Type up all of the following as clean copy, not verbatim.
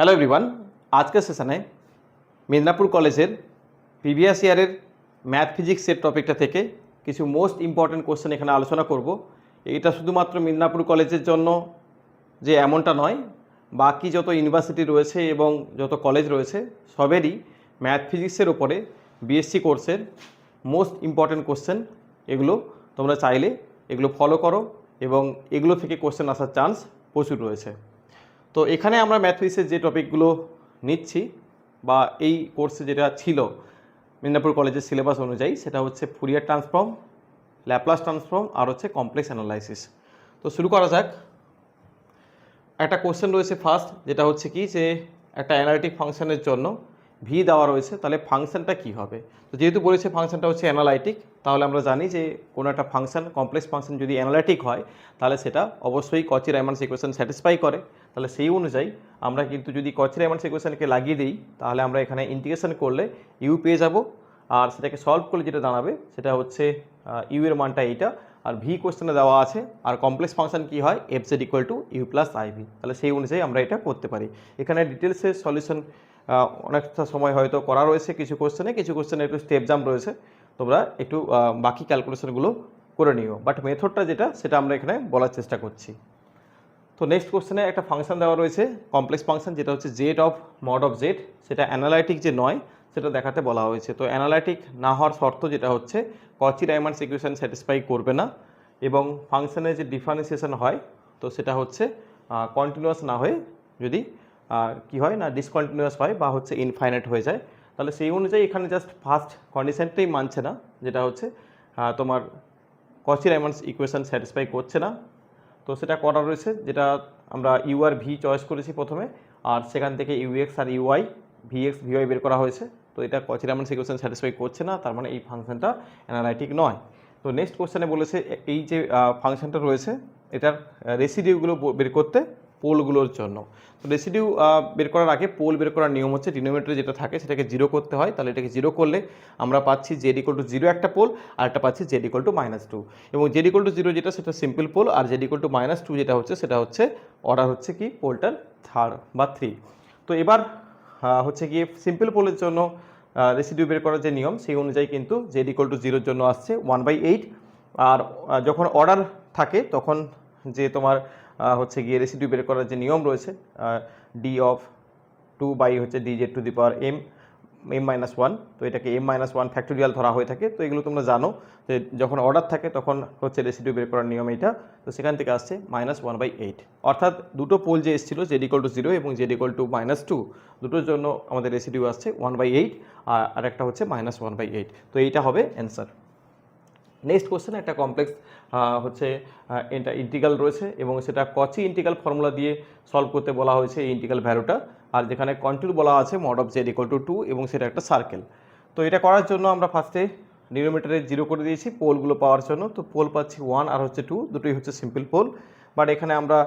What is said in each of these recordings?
Hello everyone, আজকের সেশনে মেদিনীপুর কলেজের প্রিভিয়াস ইয়ারের ম্যাথ ফিজিক্সের টপিকটা থেকে কিছু মোস্ট ইম্পর্ট্যান্ট কোশ্চেন এখানে আলোচনা করব। এটা শুধুমাত্র মেদিনীপুর কলেজের জন্য যে এমনটা নয়, বাকি যত ইউনিভার্সিটি রয়েছে এবং যত কলেজ রয়েছে সবেরই ম্যাথ ফিজিক্সের ওপরে বিএসসি কোর্সের মোস্ট ইম্পর্ট্যান্ট কোশ্চেন এগুলো তোমরা চাইলে এগুলো ফলো করো এবং এগুলো থেকে কোশ্চেন আসার চান্স প্রচুর রয়েছে। তো এখানে আমরা ম্যাথ ফিজিক্সের যে টপিকগুলো নিচ্ছি বা এই কোর্সে যেটা ছিল মেদিনীপুর কলেজের সিলেবাস অনুযায়ী, সেটা হচ্ছে ফুরিয়ার ট্রান্সফর্ম, ল্যাপ্লাস ট্রান্সফর্ম আর হচ্ছে কমপ্লেক্স অ্যানালাইসিস। তো শুরু করা যাক। একটা কোশ্চেন রয়েছে ফার্স্ট, যেটা হচ্ছে কি যে একটা অ্যানালিটিক ফাংশনের জন্য ভি দেওয়া রয়েছে, তাহলে ফাংশনটা কি হবে। তো যেহেতু বলেছে ফাংশনটা হচ্ছে অ্যানালাইটিক, তাহলে আমরা জানি যে কোনো একটা ফাংশন, কমপ্লেক্স ফাংশন যদি অ্যানালাইটিক হয় তাহলে সেটা অবশ্যই কচি-রাইমানস ইকুয়েশন স্যাটিসফাই করে। তাহলে সেই অনুযায়ী আমরা কিন্তু যদি কচি-রাইমানস ইকুয়েশনকে লাগিয়ে দিই তাহলে আমরা এখানে ইন্টিগ্রেশন করলে ইউ পেয়ে যাব, আর সেটাকে সলভ করলে যেটা দাঁড়াবে সেটা হচ্ছে ইউ এর মানটা এইটা, আর ভি কোশ্চেনে দেওয়া আছে, আর কমপ্লেক্স ফাংশন কি হয় F Z equal to U plus I V. তাহলে সেই অনুযায়ী আমরা এটা করতে পারি। এখানে ডিটেলসের সলিউশন অনেকটা সময় হয়তো করা রয়েছে, কিছু কোশ্চেনে একটু স্টেপ জাম্প রয়েছে, তোমরা একটু বাকি ক্যালকুলেশনগুলো করে নিও, বাট মেথডটা যেটা সেটা আমরা এখানে বলার চেষ্টা করছি। তো নেক্সট কোশ্চেনে একটা ফাংশন দেওয়া রয়েছে কমপ্লেক্স ফাংশন, যেটা হচ্ছে Z of mod of Z, সেটা অ্যানালাইটিক যে নয় সেটা দেখাতে বলা হয়েছে। তো অ্যানালাইটিক না হওয়ার শর্ত যেটা হচ্ছে কচি-রাইমানস ইকুয়েশন স্যাটিসফাই করবে না, এবং ফাংশনের যে ডিফারেন্সিয়েশন হয় তো সেটা হচ্ছে কন্টিনিউয়াস না হয়ে যদি কি হয় না ডিসকন্টিনিউয়াস হয় বা হচ্ছে ইনফাইনাইট হয়ে যায়। তাহলে সেই অনুযায়ী এখানে জাস্ট ফার্স্ট কন্ডিশনটাই মানছে না, যেটা হচ্ছে তোমার কচি-রাইমানস ইকুয়েশন স্যাটিসফাই করছে না। তো সেটা করা রয়েছে, যেটা আমরা ইউ আর ভি চয়েস করেছি প্রথমে, আর সেখান থেকে ইউএক্স আর ইউআই, ভিএক্স ভিওয়াই বের করা হয়েছে। তো এটা কচি-রাইমানস ইকুয়েশন স্যাটিসফাই করছে না, তার মানে এই ফাংশনটা অ্যানালাইটিক নয়। তো নেক্সট কোশ্চেনে বলেছে এই যে ফাংশনটা রয়েছে এটার রেসিডিউগুলো বের করতে পোলগুলোর জন্য। তো রেসিডিউ বের করার আগে পোল বের করার নিয়ম হচ্ছে ডিনোমিনেটরে যেটা থাকে সেটাকে জিরো করতে হয়। তাহলে এটাকে জিরো করলে আমরা পাচ্ছি জেড ইকুয়াল টু জিরো একটা পোল, আর একটা পাচ্ছি জেড ইকুয়াল টু -2, এবং জেড ইকুয়াল টু জিরো যেটা সেটা সিম্পল পোল, আর জেড ইকুয়াল টু -2 যেটা হচ্ছে সেটা হচ্ছে অর্ডার হচ্ছে কি পোলটার 3 বা 3। তো এবার হচ্ছে গিয়ে সিম্পল পোলের জন্য রেসিডিউ বের করার যে নিয়ম সেই অনুযায়ী কিন্তু জেড ইকুয়াল টু জিরোর জন্য আসছে 1/8, আর যখন অর্ডার থাকে তখন যে তোমার হচ্ছে গিয়ে রেসিডিউ বের করার যে নিয়ম রয়েছে ডি অফ 2 বাই হচ্ছে D Z two the power m-1, তো এটাকে m-1 ফ্যাক্টোরিয়াল ধরা হয়ে থাকে। তো এগুলো তোমরা জানো যে যখন অর্ডার থাকে তখন হচ্ছে রেসিডিউ বের করার নিয়ম এটা। তো সেখান থেকে আসছে -1/8, অর্থাৎ দুটো পোল যে এসেছিলো জেড ইকুয়াল টু 0 এবং জেড ইকুয়াল টু -2, দুটোর জন্য আমাদের রেসিডিউ আসছে 1/8, আর একটা হচ্ছে -1/8। তো এইটা হবে অ্যান্সার। নেক্সট কোশ্চেন একটা কমপ্লেক্স হচ্ছে এটা ইন্টিগ্রাল রয়েছে এবং সেটা কচি ইন্টিগ্রাল ফর্মুলা দিয়ে সলভ করতে বলা হয়েছে এই ইন্টিগ্রাল ভ্যালুটা, আর যেখানে কন্ট্রোল বলা আছে mod of Z equal to 2 এবং সেটা একটা সার্কেল। তো এটা করার জন্য আমরা ফার্স্টে ডিনোমিনেটরে জিরো করে দিয়েছি পোলগুলো পাওয়ার জন্য। তো পোল পাচ্ছি 1 আর হচ্ছে 2, দুটোই হচ্ছে সিম্পল পোল, বাট এখানে আমরা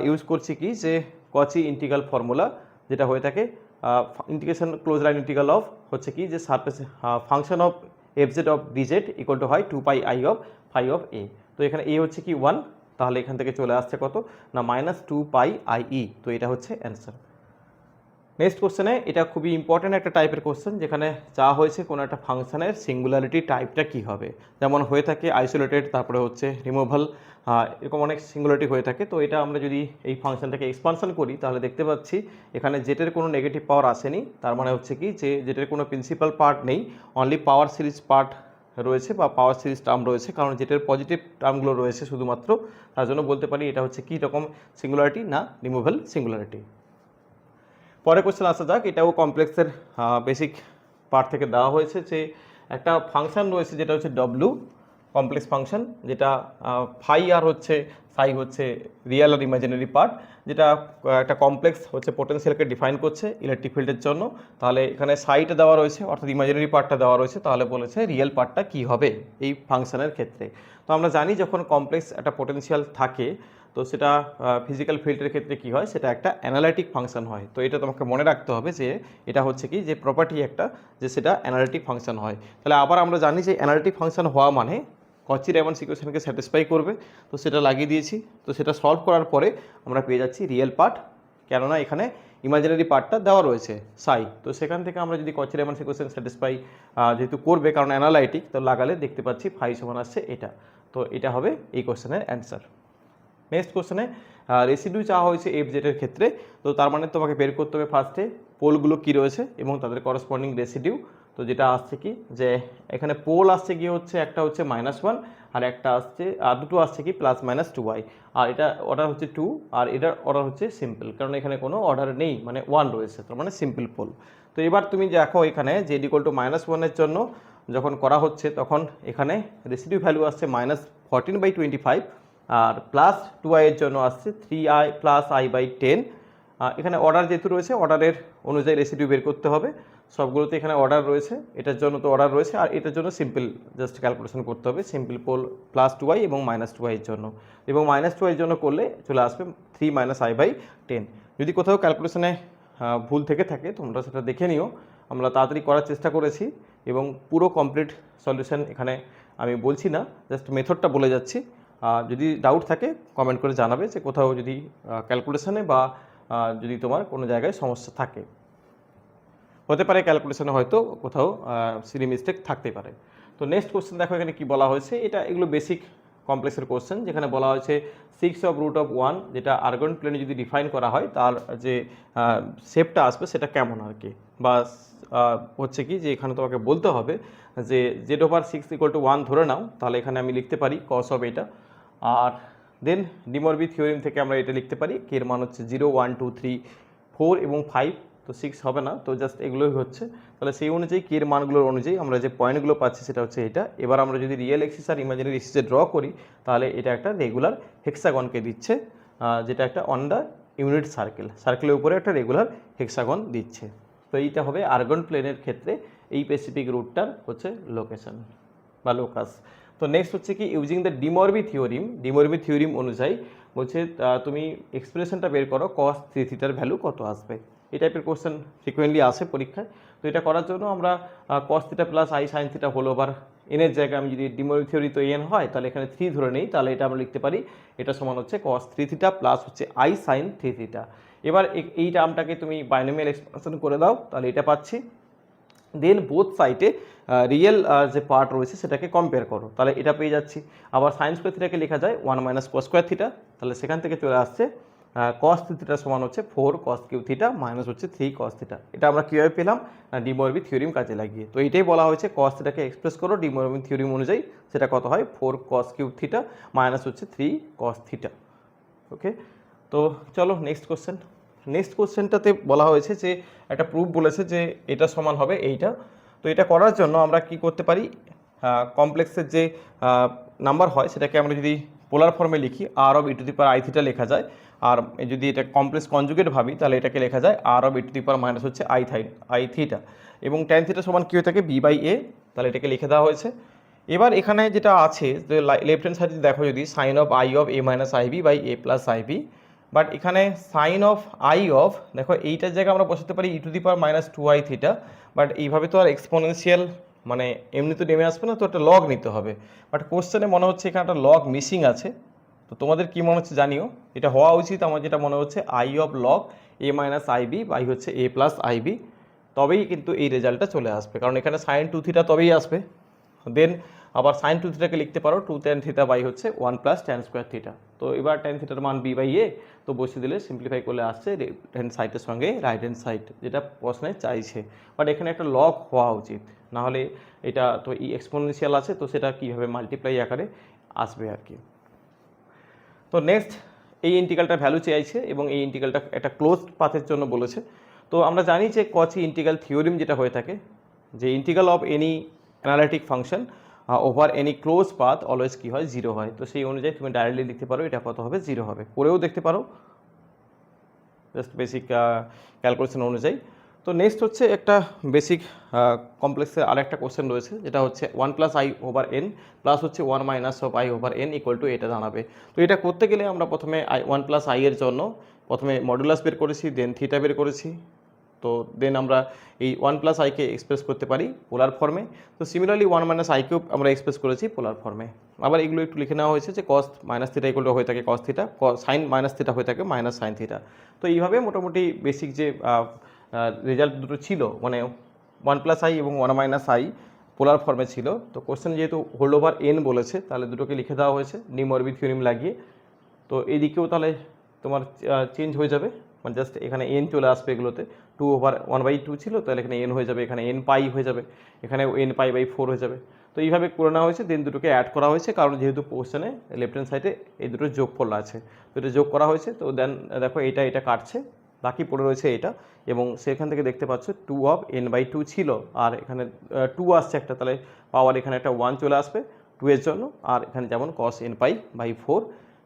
ইউজ করছি কি যে কচি ইন্টিগ্রাল ফর্মুলা, যেটা হয়ে থাকে integration close line integral of হচ্ছে কি যে surface function of F Z of D Z equal two হয় 2 পাই আই অফ ফাই অফ এ। তো এখানে এ হচ্ছে কি 1, তাহলে এখান থেকে চলে আসছে কত না -2 পাই আই ই। তো এটা হচ্ছে অ্যান্সার। নেক্সট কোশ্চেনে এটা খুবই ইম্পর্ট্যান্ট একটা টাইপের কোশ্চেন, যেখানে যা হয়েছে কোনো একটা ফাংশনের সিঙ্গুলারিটি টাইপটা কী হবে। যেমন হয়ে থাকে আইসোলেটেড, তারপরে হচ্ছে রিমুভাল, এরকম অনেক সিঙ্গুলারিটি হয়ে থাকে। তো এটা আমরা যদি এই ফাংশনটাকে এক্সপানশন করি তাহলে দেখতে পাচ্ছি এখানে জেটের কোনো নেগেটিভ পাওয়ার আসেনি, তার মানে হচ্ছে কি যে জেটের কোনো প্রিন্সিপাল পার্ট নেই, অনলি পাওয়ার সিরিজ পার্ট রয়েছে বা পাওয়ার সিরিজ টার্ম রয়েছে, কারণ জেটের পজিটিভ টার্মগুলো রয়েছে শুধুমাত্র, তার জন্য বলতে পারি এটা হচ্ছে কী রকম সিঙ্গুলারিটি না রিমুভাল সিঙ্গুলারিটি। পরে কোশ্চেন আসা যাক, এটাও কমপ্লেক্সের বেসিক পার্ট থেকে দেওয়া হয়েছে যে একটা ফাংশন রয়েছে যেটা হচ্ছে ডব্লিউ কমপ্লেক্স ফাংশন, যেটা ফাই আর হচ্ছে সাই হচ্ছে রিয়েল আর ইমাজিনারি পার্ট, যেটা একটা কমপ্লেক্স হচ্ছে পোটেনশিয়ালকে ডিফাইন করছে ইলেকট্রিক ফিল্ডের জন্য। তাহলে এখানে সাইটা দেওয়া রয়েছে অর্থাৎ ইমাজিনারি পার্টটা দেওয়া রয়েছে, তাহলে বলেছে রিয়েল পার্টটা কী হবে এই ফাংশনের ক্ষেত্রে। তো আমরা জানি যখন কমপ্লেক্স একটা পোটেনশিয়াল থাকে তো সেটা ফিজিক্যাল ফিল্ডের ক্ষেত্রে কি হয়, সেটা একটা অ্যানালাইটিক ফাংশন হয়। তো এটা তোমাকে মনে রাখতে হবে যে এটা হচ্ছে কি যে প্রপার্টি একটা, যে সেটা অ্যানালিটিক ফাংশন হয়। তাহলে আবার আমরা জানি যে অ্যানালিটিক ফাংশন হওয়া মানে কচি-রাইমানস ইকুয়েশনকে স্যাটিসফাই করবে। তো সেটা লাগিয়ে দিয়েছি, তো সেটা সলভ করার পরে আমরা পেয়ে যাচ্ছি রিয়েল পার্ট, কেননা এখানে ইমাজিনারি পার্টটা দেওয়া রয়েছে সাই, তো সেখান থেকে আমরা যদি কচি রিমান ইকুয়েশন স্যাটিসফাই যেহেতু করবে কারণ অ্যানালাইটিক, তো লাগালে দেখতে পাচ্ছি ফাই সমান আসছে এটা। তো এটা হবে এই কোশ্চেনের অ্যান্সার। নেক্সট কোশ্চেনে রেসিডিউ চাওয়া হয়েছে এফ জেটের ক্ষেত্রে, তো তার মানে তোমাকে বের করতে হবে ফার্স্টে পোলগুলো কী রয়েছে এবং তাদের করসপন্ডিং রেসিডিউ। তো যেটা আসছে কি যে এখানে পোল আসছে কি হচ্ছে একটা হচ্ছে -1 আর একটা আসছে দুটো আসছে কি +-2y, আর এটা অর্ডার হচ্ছে 2 আর এটার অর্ডার হচ্ছে সিম্পল, কারণ এখানে কোনো অর্ডার নেই মানে 1 রয়েছে, তার মানে সিম্পল পোল। তো এবার তুমি দেখো এখানে z = -1 জন্য যখন করা হচ্ছে তখন এখানে রেসিডিউ ভ্যালু আসছে -14/25 আর +2i এর জন্য আসছে 3i + i/10। এখানে অর্ডার যেহেতু রয়েছে অর্ডারের অনুযায়ী রেসিডিউ বের করতে হবে, সবগুলোতে এখানে অর্ডার রয়েছে, এটার জন্য তো অর্ডার রয়েছে আর এটার জন্য সিম্পল জাস্ট ক্যালকুলেশন করতে হবে, সিম্পল পোল +2i এবং -2i এর জন্য, এবং -2i এর জন্য করলে চলে আসবে 3 - i/10। যদি কোথাও ক্যালকুলেশনে ভুল থেকে থাকে তোমরা সেটা দেখে নিও, আমরা তাড়াতাড়ি করার চেষ্টা করেছি এবং পুরো কমপ্লিট সলিউশন এখানে আমি বলছি না, জাস্ট মেথডটা বলে যাচ্ছি। যদি ডাউট থাকে কমেন্ট করে জানাবে যে কোথাও যদি ক্যালকুলেশনে বা যদি তোমার কোনো জায়গায় সমস্যা থাকে, হতে পারে ক্যালকুলেশনে হয়তো কোথাও সিলি মিস্টেক থাকতে পারে। তো নেক্সট কোশ্চেন দেখো এখানে কি বলা হয়েছে, এগুলো বেসিক কমপ্লেক্সের কোশ্চেন, যেখানে বলা হয়েছে 6/√1 যেটা আর্গন প্লেনে যদি ডিফাইন করা হয় তার যে শেপটা আসবে সেটা কেমন আর কি, বা হচ্ছে কি যে এখানে তোমাকে বলতে হবে যে z/6 = 1 ধরে নাও, তাহলে এখানে আমি লিখতে পারি cos অফ এটা, আর দেন ডিমরবি থিওরেম থেকে আমরা এটা লিখতে পারি কে এর মান হচ্ছে 0 1 2 3 4 এবং 5, তো 6 হবে না, তো জাস্ট এগুলোই হচ্ছে। তাহলে সেই অনুযায়ী কে এর মানগুলোর অনুযায়ী আমরা যে পয়েন্টগুলো পাচ্ছি সেটা হচ্ছে এটা। এবার আমরা যদি রিয়েল এক্সিস আর ইমাজিনারি এক্সিসে ড্র করি তাহলে এটা একটা রেগুলার হেক্সাগনকে দিচ্ছে, যেটা একটা অন দ্য ইউনিট সার্কেলের উপরে একটা রেগুলার হেক্সাগন দিচ্ছে। তো এইটা হবে আর্গন প্লেনের ক্ষেত্রে এই স্পেসিফিক রুটটার হচ্ছে লোকেশন বা লোকাস। তো নেক্সট হচ্ছে কি ইউজিং দ্য ডিমরবি থিওরিম অনুযায়ী বলছে তুমি এক্সপ্রেশনটা বের করো cos 3θ ভ্যালু কত আসবে। এই টাইপের কোশ্চেন ফ্রিকুয়েন্টলি আসে পরীক্ষায়। তো এটা করার জন্য আমরা cos θ + i sin θ whole over এনের জায়গায় আমি যদি ডিমরবি থিওরি তো n হয় তাহলে এখানে 3 ধরে নেই, তাহলে এটা আমরা লিখতে পারি এটা সমান হচ্ছে cos 3θ প্লাস হচ্ছে i sin 3θ। এবার এই টার্মটাকে তুমি বাইনোমিয়াল এক্সপানশন করে দাও, তাহলে এটা পাচ্ছি। দেন বোথ সাইডে রিয়েল যে পার্ট রয়েছে সেটাকে কম্পেয়ার করো, তাহলে এটা পেয়ে যাচ্ছি। আবার সাইন স্কোয়ার থিটাকে লেখা যায় 1 - cos স্কোয়ার থিটা, তাহলে সেখান থেকে চলে আসছে cos থিটা সমান হচ্ছে 4 cos কিউ থিটা মাইনাস হচ্ছে 3 cos থিটা। এটা আমরা কীভাবে পেলাম না ডিমরবি থিওরিম কাজে লাগিয়ে। তো এটাই বলা হয়েছে cos থিটাকে এক্সপ্রেস করো ডিমরবি থিওরিম অনুযায়ী, সেটা কত হয় 4 cos কিউ থিটা মাইনাস হচ্ছে 3 cos থিটা। ওকে, তো চলো নেক্সট কোশ্চেনটাতে বলা হয়েছে যে একটা প্রুফ বলেছে যে এটা সমান হবে এইটা। তো এটা করার জন্য আমরা কি করতে পারি, কমপ্লেক্সের যে নাম্বার হয় সেটাকে আমরা যদি পোলার ফর্মে লিখি r/e⁻i θ লেখা যায়, আর যদি এটা কমপ্লেক্স কনজুগেট ভাবি তাহলে এটাকে লেখা যায় r/e⁻- হচ্ছে i θ, এবং tan θ সমান কী হয়ে থাকে b/a, তাহলে এটাকে লিখে দেওয়া হয়েছে। এবার এখানে যেটা আছে যে লেফট হ্যান্ড সাইডে দেখো যদি sin of i of a - ib by a + ib, but এখানে সাইন অফ আই অফ দেখো এইটার জায়গায় আমরা বসাতে পারি e⁻-2i θ, বাট এইভাবে তো আর এক্সপোনেনশিয়াল মানে এমনি তো নেমে আসবে না, তো একটা লগ নিতে হবে। বাট কোশ্চেনে মনে হচ্ছে এখানে একটা লগ মিসিং আছে, তো তোমাদের কি মনে হচ্ছে জানিও। এটা হওয়া উচিত আমার যেটা মনে হচ্ছে i of log a - ib by হচ্ছে a + ib, তবেই কিন্তু এই রেজাল্টটা চলে আসবে, কারণ এখানে sin 2θ তবেই আসবে। দেন আবার sin 2θকে লিখতে পারো 2 tan θ বাই হচ্ছে 1 + tan স্কোয়ার θ। তো এবার tan θর মান b/a, তো বসিয়ে দিলে সিম্পলিফাই করলে আসছে লেফট হ্যান্ড সাইডের সঙ্গে রাইট হ্যান্ড সাইড, যেটা প্রশ্নে চাইছে। বাট এখানে একটা লগ হওয়া উচিত, নাহলে এটা তো ই এক্সপোনেনশিয়াল আছে, তো সেটা কীভাবে মাল্টিপ্লাই আকারে আসবে আর কি। তো নেক্সট এই ইন্টিগ্রালটা ভ্যালু চাইছে এবং এই ইন্টিগ্রালটা একটা ক্লোজড পাথের জন্য বলেছে। তো আমরা জানি যে কচি ইন্টিগ্রাল থিওরিম যেটা হয়ে থাকে যে integral of any analytic function over any close path always কী হয় 0 হয়। তো সেই অনুযায়ী তুমি ডাইরেক্টলি লিখতে পারো এটা কত হবে 0 হবে, করেও দেখতে পারো জাস্ট বেসিক ক্যালকুলেশন অনুযায়ী। তো নেক্সট হচ্ছে একটা বেসিক কমপ্লেক্সের আরেকটা কোশ্চেন রয়েছে, যেটা হচ্ছে 1 + i/n প্লাস হচ্ছে 1 - i/n = এটা দাঁড়াবে। তো এটা করতে গেলে আমরা প্রথমে 1 + i এর জন্য প্রথমে মডুলাস বের করেছি, দেন থিটা বের করেছি, তো দেন আমরা এই 1 + i-কে এক্সপ্রেস করতে পারি পোলার ফর্মে। তো সিমিলারলি 1 - i-কেও আমরা এক্সপ্রেস করেছি পোলার ফর্মে। আবার এগুলো একটু লিখে নেওয়া হয়েছে যে cos - θ = হয়ে থাকে cos θ, sin - θ হয়ে থাকে sin θ। তো এইভাবে মোটামুটি বেসিক যে রেজাল্ট দুটো ছিল, মানে 1 + i এবং 1 - i পোলার ফর্মে ছিল। তো কোশ্চেন যেহেতু হোল ওভার n বলেছে, তাহলে দুটোকে লিখে দেওয়া হয়েছে ডি মরবি থিওরেম লাগিয়ে। তো এইদিকেও তাহলে তোমার চেঞ্জ হয়ে যাবে, মানে জাস্ট এখানে n চলে আসবে এগুলোতে। 2/1/2 ছিল, তাহলে এখানে n হয়ে যাবে, এখানে n পাই হয়ে যাবে, এখানে n π/4 হয়ে যাবে। তো এইভাবে করে নেওয়া হয়েছে, দেন দুটোকে অ্যাড করা হয়েছে, কারণ যেহেতু কোশ্চেনে লেফট হ্যান্ড সাইডে এই দুটো যোগফল আছে, তো এটা যোগ করা হয়েছে। তো দেন দেখো এটা কাটছে, বাকি পড়ে রয়েছে এটা, এবং সেখান থেকে দেখতে পাচ্ছ 2/n/2 ছিল, আর এখানে 2 আসছে একটা, তাহলে পাওয়ার এখানে একটা 1 চলে আসবে 2 এর জন্য, আর এখানে যেমন cos nπ/4,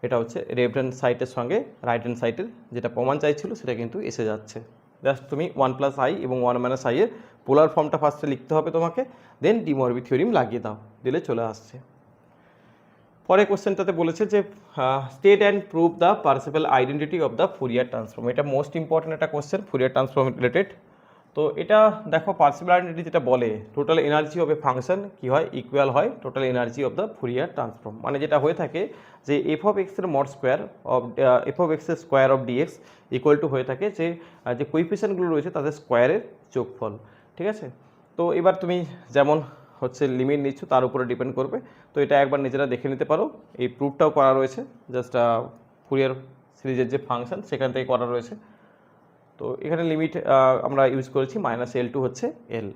এটা হচ্ছে লেফট হ্যান্ড সাইডের সঙ্গে রাইট হ্যান্ড সাইডের যেটা প্রমাণ চাইছিল সেটা কিন্তু এসে যাচ্ছে। জাস্ট তুমি 1 + i এবং 1 - i এর পোলার ফর্মটা ফার্স্টে লিখতে হবে তোমাকে, দেন ডি মরবি থিওরেম লাগিয়ে দাও, দিলে চলে আসছে। পরে কোশ্চেনটাতে বলেছে যে state and prove the Parseval identity of the Fourier transform. এটা মোস্ট ইম্পর্টেন্ট একটা কোশ্চেন, ফুরিয়ার ট্রান্সফর্ম রিলেটেড। তো এটা দেখো পার্সিবল আইডেন্টিটি যেটা বলে, total energy of a function কী হয়, ইকুয়াল হয় total energy of the Fourier transform. মানে যেটা হয়ে থাকে যে f(x) এর মড স্কোয়ার অফ f(x) এর square of dx equal to হয়ে থাকে যে কোইফিশিয়েন্টগুলো রয়েছে তাদের স্কোয়ারের যোগফল। ঠিক আছে, তো এবার তুমি যেমন হচ্ছে লিমিট নিচ্ছ তার উপরে ডিপেন্ড করবে। তো এটা একবার নিজেরা দেখে নিতে পারো, এই প্রুফটাও করা রয়েছে, জাস্ট ফুরিয়ার সিরিজের যে ফাংশন সেখান থেকে করা রয়েছে। তো এখানে লিমিট আমরা ইউজ করেছি -L টু হচ্ছে L।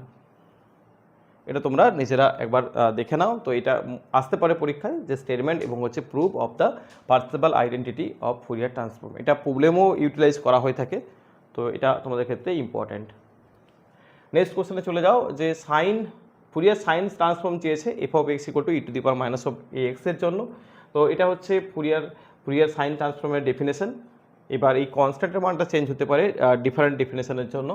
এটা তোমরা নিজেরা একবার দেখে নাও। তো এটা আসতে পারে পরীক্ষায় যে স্টেটমেন্ট এবং হচ্ছে proof of the Parseval identity of Fourier transform. এটা প্রবলেমও ইউটিলাইজ করা হয়ে থাকে, তো এটা তোমাদের ক্ষেত্রে ইম্পর্ট্যান্ট। নেক্সট কোশ্চেনে চলে যাও, যে ফুরিয়ার সাইন ট্রান্সফর্ম চেয়েছে f(x) = e⁻⁴ এর জন্য। তো এটা হচ্ছে ফুরিয়ার সাইন ট্রান্সফর্মের ডেফিনেশন। এবার এই কনস্ট্যান্টের মানটা চেঞ্জ হতে পারে ডিফারেন্ট ডেফিনেশনের জন্য।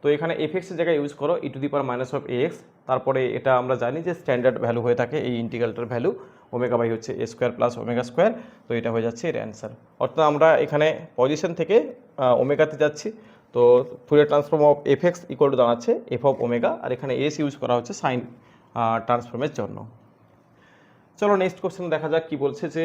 তো এখানে f(x) এর জায়গায় ইউজ করো e⁻⁴ তারপরে এটা আমরা জানি যে স্ট্যান্ডার্ড ভ্যালু হয়ে থাকে এই ইন্টিগ্রালটার ভ্যালু ω/হচ্ছে a² + ω²। তো এটা হয়ে যাচ্ছে এর অ্যান্সার। অর্থাৎ আমরা এখানে পজিশন থেকে ওমেগাতে যাচ্ছি। তো ফুরিয়ার ট্রান্সফর্ম অফ f(x) = দাঁড়াচ্ছে f(ω), আর এখানে s ইউজ করা হচ্ছে সাইন ট্রান্সফর্মের জন্য। চলো নেক্সট কোশ্চেন দেখা যাক কি বলছে, যে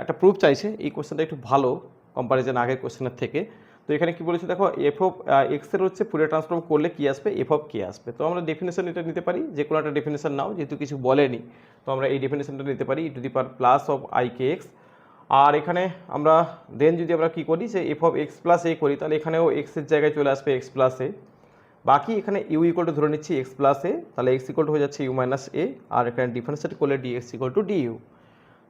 একটা প্রুফ চাইছে। এই কোশ্চেনটা একটু ভালো কম্পারিজন আগের কোশ্চেনের থেকে। তো এখানে কি বলেছে দেখো, f(x) এর হচ্ছে ফুরিয়ার ট্রান্সফর্ম করলে কি আসবে, f(k) আসবে। তো আমরা ডেফিনেশন এটা নিতে পারি, যে কোনো একটা ডেফিনেশন নাও, যেহেতু কিছু বলেনি। তো আমরা এই ডেফিনেশনটা নিতে পারি e⁻+ikx। আর এখানে আমরা দেন যদি আমরা কী করি, যে f(x + a) করি, তাহলে এখানেও x এর জায়গায় চলে আসবে x + a। বাকি এখানে u = ধরে নিচ্ছি x + a, তাহলে x = হয়ে যাচ্ছে u-a, আর এখানে ডিফারেন্সিয়েট করলে dx = du।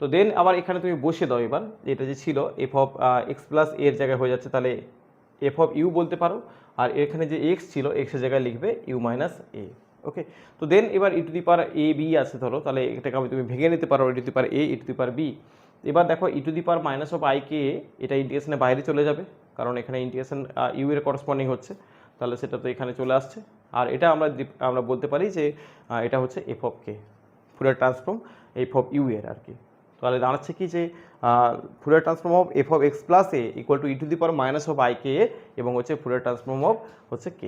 তো দেন আবার এখানে তুমি বসিয়ে দাও, এবার এটা যে ছিল f(x + a) এর জায়গায় হয়ে যাচ্ছে, তাহলে f(u) বলতে পারো, আর এখানে যে x ছিল x এর জায়গায় লিখবে u-a। ওকে, তো দেন এবার e⁻ab আছে ধরো, তাহলে এটাকে তুমি ভেঙে নিতে পারো e⁻a e⁻b। এবার দেখো e⁻⁻ik, এটা ইন্টিগ্রেশনের বাইরে চলে যাবে, কারণ এখানে ইন্টিগ্রেশন u এর করসপন্ডিং হচ্ছে, তাহলে সেটা তো এখানে চলে আসছে। আর এটা আমরা বলতে পারি যে এটা হচ্ছে f(k), ফুরিয়ার ট্রান্সফর্ম f(u) এর আর কি। তাহলে দাঁড়াচ্ছে কি, যে Fourier transform of f(x + a) = e⁻⁻ik, এবং হচ্ছে ফুরিয়ার ট্রান্সফর্ম অফ হচ্ছে k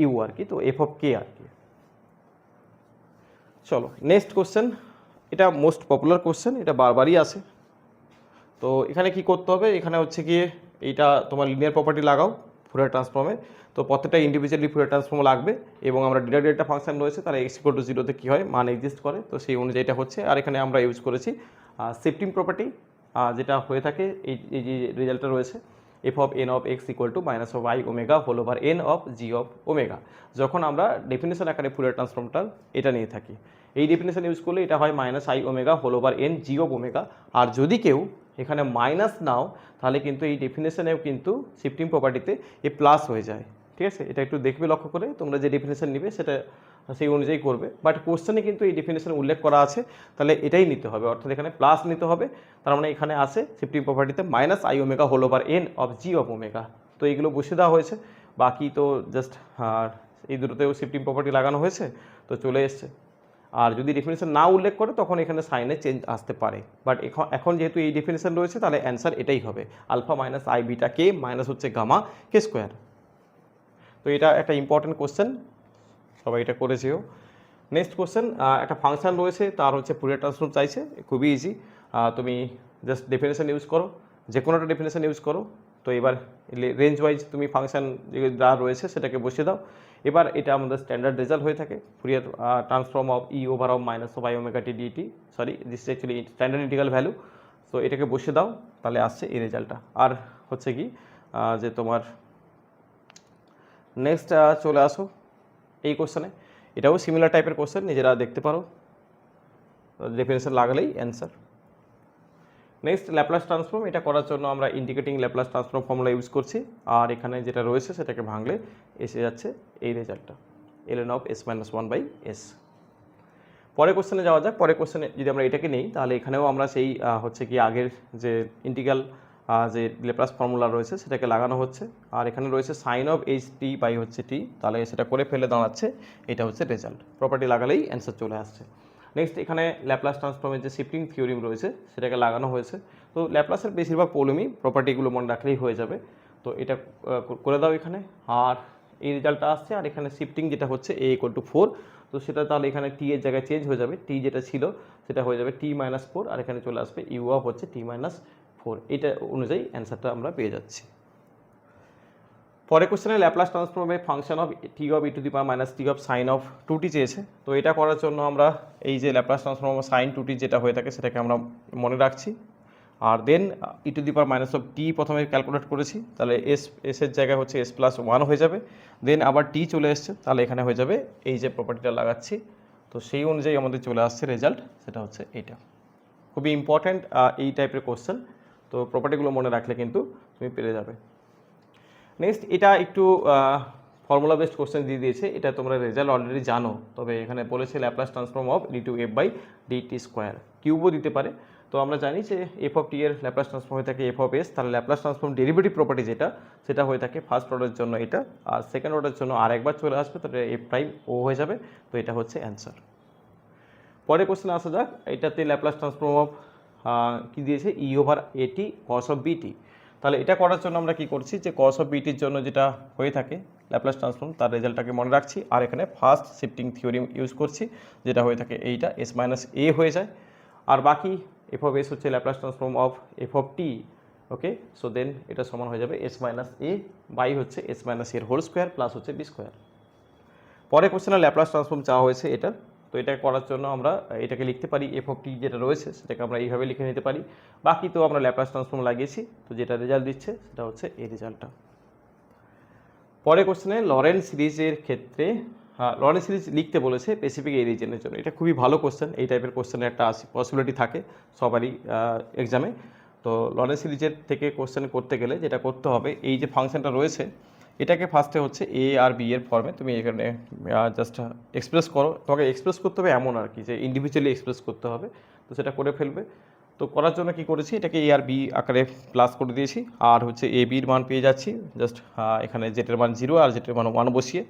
u আর কি, তো f(k) আর কি। চলো নেক্সট কোশ্চেন, এটা মোস্ট পপুলার কোশ্চেন, এটা বারবারই আসে। তো এখানে কি করতে হবে, এখানে হচ্ছে গিয়ে এইটা তোমার লিনিয়ার প্রপার্টি লাগাও ফুরিয়ার ট্রান্সফর্মে। তো প্রত্যেকটা ইন্ডিভিজুয়ালি ফুরিয়ার ট্রান্সফর্ম লাগবে, এবং আমরা ডিরাক ডেল্টা ফাংশন রয়েছে, তারা x = 0-তে কী হয়, মান এক্সিস্ট করে, তো সেই অনুযায়ী এটা হচ্ছে। আর এখানে আমরা ইউজ করেছি শিফটিং প্রপার্টি, যেটা হয়ে থাকে এই যে রেজাল্টটা রয়েছে f(n(x) = -i⁻⁴n(g)(ω), যখন আমরা ডেফিনেশন আকারে ফুরিয়ার ট্রান্সফর্মটা এটা নিয়ে থাকি। এই ডেফিনেশন ইউজ করলে এটা হয় -i⁻⁴n(g)(ω), আর যদি কেউ এখানে মাইনাস নাও, তাহলে কিন্তু এই ডেফিনেশনেও কিন্তু শিফটিং প্রপার্টিতে এ প্লাস হয়ে যায়। ঠিক আছে, এটা একটু দেখবে লক্ষ্য করে, তোমরা যে ডেফিনেশন নিবে সেটা সেই অনুযায়ী করবে। বাট কোশ্চেনে কিন্তু এই ডেফিনেশন উল্লেখ করা আছে, তাহলে এটাই নিতে হবে, অর্থাৎ এখানে প্লাস নিতে হবে। তার মানে এখানে আছে শিফটিং প্রপার্টিতে -i⁻⁴n(g)(ω). তো এইগুলো বসিয়ে দেওয়া হয়েছে, বাকি তো জাস্ট এই দুটোতেও শিফটিং প্রপার্টি লাগানো হয়েছে, তো চলে এসছে। আর যদি ডেফিনেশন না উল্লেখ করে, তখন এখানে সাইনে চেঞ্জ আসতে পারে। বাট এখন যেহেতু এই ডেফিনেশন রয়েছে, তাহলে অ্যান্সার এটাই হবে, α - i β k - হচ্ছে γ k²। তো এটা একটা ইম্পর্টেন্ট কোশ্চেন, সবাই এটা করেছেও। নেক্সট কোশ্চেন, একটা ফাংশন রয়েছে, তার হচ্ছে ফুরিয়ার ট্রান্সফর্ম চাইছে, খুবই ইজি। তুমি জাস্ট ডেফিনেশন ইউজ করো, যে কোনো একটা ডেফিনেশন ইউজ করো। তো এবার রেঞ্জ ওয়াইজ তুমি ফাংশন যা রয়েছে সেটাকে বসিয়ে দাও। এবার এটা আমাদের স্ট্যান্ডার্ড রেজাল্ট হয়ে থাকে, Fourier transform of E over of minus of I omega T DT, sorry this is actually standard integral value. তো এটাকে বসিয়ে দাও, তাহলে আসছে এই রেজাল্টটা। আর হচ্ছে কি যে তোমার নেক্সট চলে আসো এই কোশ্চেনে, এটাও সিমিলার টাইপের কোশ্চেন, নিজেরা দেখতে পারো, ডেফিনেশন লাগালেই অ্যান্সার। নেক্সট ল্যাপ্লাস ট্রান্সফর্ম, এটা করার জন্য আমরা indicating Laplace transform formula use করছি, আর এখানে যেটা রয়েছে সেটাকে ভাঙলে এসে যাচ্ছে এই রেজাল্টটা, ln of s minus one by S. পরের কোশ্চেনে যাওয়া যাক। পরের কোশ্চেনে যদি আমরা এটাকে নিই, তাহলে এখানেও আমরা সেই হচ্ছে কি আগের যে ইন্টিগ্রাল যে ল্যাপ্লাস ফর্মুলা রয়েছে সেটাকে লাগানো হচ্ছে, আর এখানে রয়েছে sine of H T by হচ্ছে টি, তাহলে সেটা করে ফেলে দাঁড়াচ্ছে এটা হচ্ছে রেজাল্ট। প্রপার্টি লাগালেই অ্যান্সার চলে আসছে। নেক্সট এখানে ল্যাপ্লাস ট্রান্সফর্মের যে শিফটিং থিওরিম রয়েছে সেটাকে লাগানো হয়েছে। তো ল্যাপ্লাসের বেশিরভাগ প্রবলেমই প্রপার্টিগুলো মনে রাখলেই হয়ে যাবে। তো এটা করে দাও এখানে, আর এই রেজাল্টটা আসছে। আর এখানে শিফটিং যেটা হচ্ছে a = 4, তো সেটা তাহলে এখানে টি এর জায়গায় চেঞ্জ হয়ে যাবে, টি যেটা ছিল সেটা হয়ে যাবে t-4, আর এখানে চলে আসবে ইউ অফ হচ্ছে t-4। এটা অনুযায়ী অ্যান্সারটা আমরা পেয়ে যাচ্ছি। পরের কোশ্চেনে ল্যাপ্লাস ট্রান্সফর্মে function of t of e to the power minus t of sine of 2t চেয়েছে। তো এটা করার জন্য আমরা এই যে Laplace transform of sign 2t যেটা হয়ে থাকে সেটাকে আমরা মনে রাখছি, আর then e to the power minus of t প্রথমে ক্যালকুলেট করেছি, তাহলে এসের জায়গায় হচ্ছে s+1 হয়ে যাবে, দেন আবার টি চলে এসছে, তাহলে এখানে হয়ে যাবে এই যে প্রপার্টিটা লাগাচ্ছি। তো সেই অনুযায়ী আমাদের চলে আসছে রেজাল্ট, সেটা হচ্ছে এইটা। খুবই ইম্পর্ট্যান্ট এই টাইপের কোশ্চেন, তো প্রপার্টিগুলো মনে রাখলে কিন্তু তুমি পেরে যাবে। নেক্সট এটা একটু ফর্মুলা বেসড কোশ্চেন দিয়ে দিয়েছে, এটা তোমরা রেজাল্ট অলরেডি জানো, তবে এখানে বলেছে Laplace transform of d two f by dt square, কিউবও দিতে পারে। তো আমরা জানি যে এফ অফ টি এর ল্যাপ্লাস ট্রান্সফর্ম হয়ে থাকে এফ অফ এস, তাহলে ল্যাপ্লাস ট্রান্সফর্ম ডেরিভেটিভ প্রপার্টি যেটা সেটা হয়ে থাকে ফার্স্ট অর্ডারের জন্য এটা, আর সেকেন্ড অর্ডারের জন্য আর একবার চলে আসবে, তাহলে এফ প্রাইম ও হয়ে যাবে। তো এটা হচ্ছে অ্যান্সার। পরের কোশ্চেনে আসা যাক। এটাতে ল্যাপ্লাস ট্রান্সফর্ম অফ কী দিয়েছে ই ওভার এটি কস অফ বিটি। তাহলে এটা করার জন্য আমরা কি করছি, যে কস অফ বিটির জন্য যেটা হয়ে থাকে ল্যাপ্লাস ট্রান্সফর্ম, তার রেজাল্টটাকে মনে রাখছি, আর এখানে ফার্স্ট শিফটিং থিওরিম ইউজ করছি, যেটা হয়ে থাকে এইটা s মাইনাস এ হয়ে যায়, আর বাকি এফ অফ এস হচ্ছে Laplace transform of F of T. Okay, so then এটা সমান হয়ে যাবে s মাইনাস এ বাই হচ্ছে s মাইনাস এর হোল স্কোয়ার প্লাস হচ্ছে বি স্কোয়ার। পরে কোশ্চেনে ল্যাপ্লাস ট্রান্সফর্ম চাওয়া হয়েছে এটার, তো এটা করার জন্য আমরা এটাকে লিখতে পারি এফ অফ টি যেটা রয়েছে সেটাকে আমরা এইভাবে লিখে নিতে পারি, বাকি তো আমরা ল্যাপ্লাস ট্রান্সফর্ম লাগিয়েছি, তো যেটা রেজাল্ট দিচ্ছে সেটা হচ্ছে এই রেজাল্টটা। পরে কোশ্চেনে লরেন্ট সিরিজের ক্ষেত্রে লরেন্ট সিরিজ লিখতে বলেছে স্পেসিফিক এই রিজনের জন্য। এটা খুবই ভালো কোশ্চেন, এই টাইপের কোশ্চেনের একটা পসিবিলিটি থাকে সবারই এক্সামে। তো লরেন্ট সিরিজের থেকে কোশ্চেন করতে গেলে যেটা করতে হবে, এই যে ফাংশনটা রয়েছে এটাকে ফার্স্টে হচ্ছে এ আর বি এর ফর্মে তুমি এখানে জাস্ট এক্সপ্রেস করো। তোমাকে এক্সপ্রেস করতে হবে এমন আর কি, যে ইন্ডিভিজুয়ালি এক্সপ্রেস করতে হবে, তো সেটা করে ফেলবে। তো করার জন্য কি করেছি, এটাকে এ আর বি আকারে প্লাস করে দিয়েছি, আর হচ্ছে এ বির মান পেয়ে যাচ্ছি জাস্ট এখানে জেটের মান 0 আর জেটের মান 1 বসিয়ে।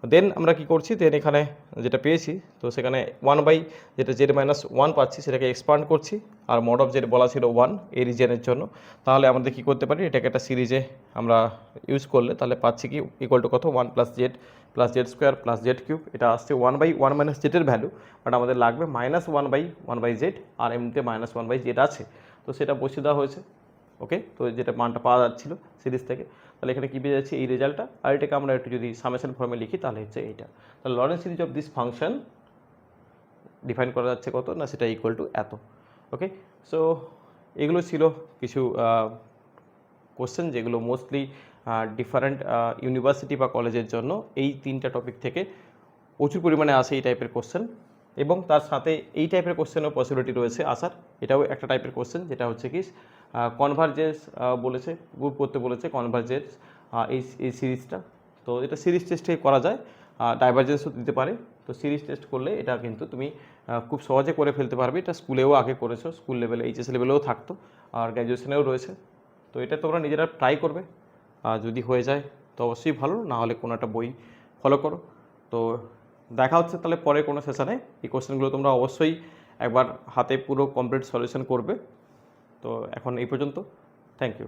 দেন আমরা কি করছি, দেন এখানে যেটা পেয়েছি তো সেখানে 1 বাই যেটা জেড মাইনাস 1 পাচ্ছি সেটাকে এক্সপান্ড করছি, আর মড অফ জেড বলা ছিল 1 এই রিজনের জন্য। তাহলে আমাদের কি করতে পারি, এটাকে একটা সিরিজে আমরা ইউজ করলে তাহলে পাচ্ছি কি ইকুয়াল টু কত 1 plus Z square plus Z cube. এটা আসছে 1/1 মাইনাস জেডের ভ্যালু, বাট আমাদের লাগবে -1/1 জেড, আর এমনিতে -1 জেড আছে, তো সেটা বসিয়ে দেওয়া হয়েছে। ওকে, তো যেটা মানটা পাওয়া যাচ্ছিল সিরিজ থেকে, তাহলে এখানে কী পেয়ে যাচ্ছি এই রেজাল্টটা। আর এটাকে আমরা একটু যদি সামেশন ফর্মে লিখি তাহলে হচ্ছে এইটা। তাহলে Laurent series of this function define করা যাচ্ছে কত না, সেটা ইকুয়াল টু এত। ওকে, সো এগুলো ছিল কিছু কোশ্চেন যেগুলো মোস্টলি ডিফারেন্ট ইউনিভার্সিটি বা কলেজের জন্য এই 3টা টপিক থেকে প্রচুর পরিমাণে আসে এই টাইপের কোশ্চেন, এবং তার সাথে এই টাইপের কোশ্চেনও পসিবিলিটি রয়েছে আসার। এটাও একটা টাইপের কোশ্চেন, যেটা হচ্ছে কি কনভার্জেন্স বলেছে, গ্রুপ করতে বলেছে কনভার্জেন্স এই সিরিজটা। তো এটা সিরিজ টেস্টে করা যায়, ডাইভারজেন্সও দিতে পারে। তো সিরিজ টেস্ট করলে এটা কিন্তু তুমি খুব সহজে করে ফেলতে পারবে। এটা স্কুলেও আগে করেছো, স্কুল লেভেলে এইচএস লেভেলেও থাকতো, আর গ্র্যাজুয়েশনেও রয়েছে। তো এটা তোমরা নিজেরা ট্রাই করবে, যদি হয়ে যায় তো অবশ্যই ভালো, না হলে কোনো একটা বই ফলো করো। তো দেখা হচ্ছে তাহলে পরে কোনো সেশনে। এই কোশ্চেনগুলো তোমরা অবশ্যই একবার হাতে পুরো কমপ্লিট সলিউশন করবে। তো এখন এই পর্যন্ত, থ্যাংক ইউ।